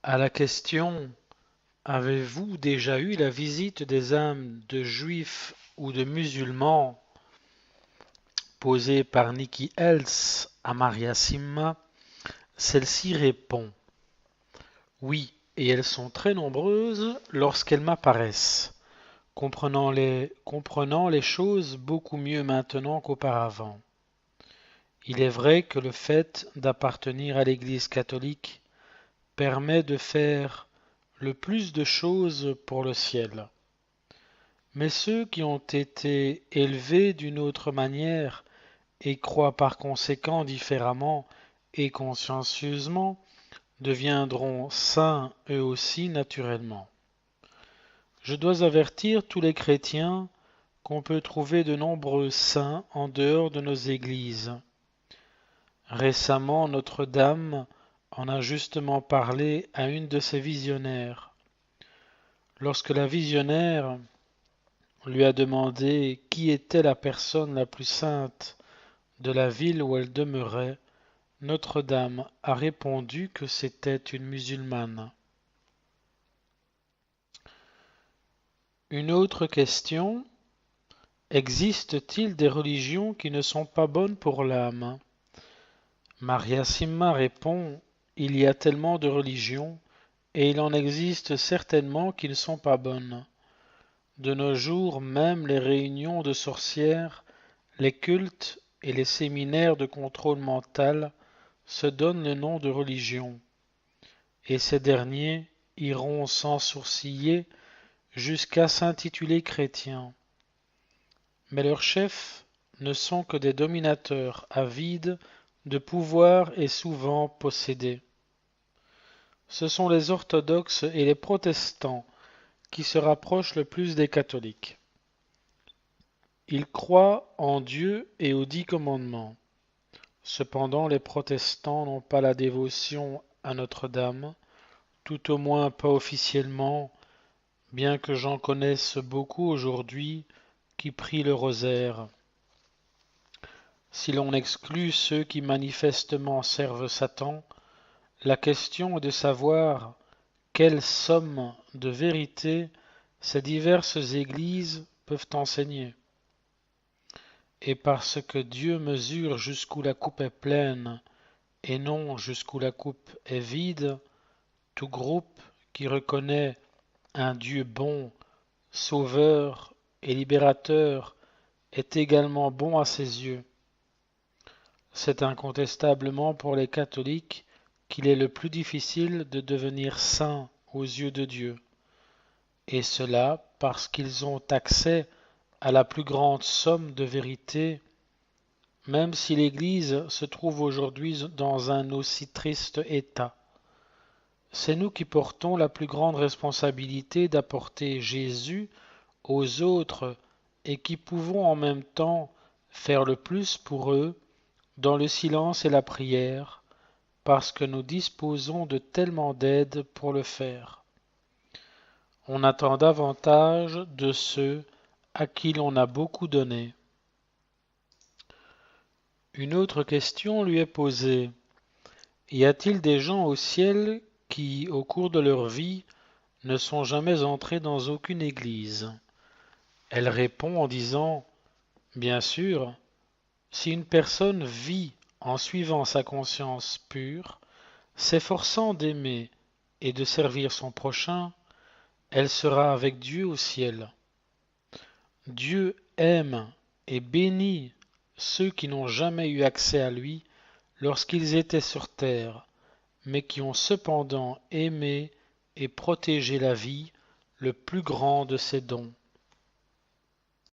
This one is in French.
À la question «Avez-vous déjà eu la visite des âmes de juifs ou de musulmans?» posée par Nikki Hells à Maria Simma, celle-ci répond «Oui, et elles sont très nombreuses lorsqu'elles m'apparaissent, comprenant les choses beaucoup mieux maintenant qu'auparavant. Il est vrai que le fait d'appartenir à l'Église catholique permet de faire le plus de choses pour le ciel. Mais ceux qui ont été élevés d'une autre manière et croient par conséquent différemment et consciencieusement deviendront saints eux aussi naturellement. Je dois avertir tous les chrétiens qu'on peut trouver de nombreux saints en dehors de nos églises. Récemment, Notre-Dame en a justement parlé à une de ses visionnaires. Lorsque la visionnaire lui a demandé qui était la personne la plus sainte de la ville où elle demeurait, Notre-Dame a répondu que c'était une musulmane. Une autre question, existe-t-il des religions qui ne sont pas bonnes pour l'âme? Maria Simma répond, il y a tellement de religions, et il en existe certainement qui ne sont pas bonnes. De nos jours, même les réunions de sorcières, les cultes et les séminaires de contrôle mental se donnent le nom de religion, et ces derniers iront sans sourciller jusqu'à s'intituler chrétiens. Mais leurs chefs ne sont que des dominateurs avides de pouvoir et souvent possédés. Ce sont les orthodoxes et les protestants qui se rapprochent le plus des catholiques. Ils croient en Dieu et aux 10 commandements. Cependant, les protestants n'ont pas la dévotion à Notre-Dame, tout au moins pas officiellement, bien que j'en connaisse beaucoup aujourd'hui qui prient le rosaire. Si l'on exclut ceux qui manifestement servent Satan, la question est de savoir quelle somme de vérité ces diverses églises peuvent enseigner. Et parce que Dieu mesure jusqu'où la coupe est pleine et non jusqu'où la coupe est vide, tout groupe qui reconnaît un Dieu bon, sauveur et libérateur est également bon à ses yeux. C'est incontestablement pour les catholiques qu'il est le plus difficile de devenir saints aux yeux de Dieu, et cela parce qu'ils ont accès à la plus grande somme de vérité, même si l'Église se trouve aujourd'hui dans un aussi triste état. C'est nous qui portons la plus grande responsabilité d'apporter Jésus aux autres et qui pouvons en même temps faire le plus pour eux dans le silence et la prière, parce que nous disposons de tellement d'aide pour le faire. On attend davantage de ceux à qui l'on a beaucoup donné. Une autre question lui est posée. Y a-t-il des gens au ciel qui, au cours de leur vie, ne sont jamais entrés dans aucune église? Elle répond en disant, bien sûr, si une personne vit en suivant sa conscience pure, s'efforçant d'aimer et de servir son prochain, elle sera avec Dieu au ciel. Dieu aime et bénit ceux qui n'ont jamais eu accès à lui lorsqu'ils étaient sur terre, mais qui ont cependant aimé et protégé la vie, le plus grand de ses dons.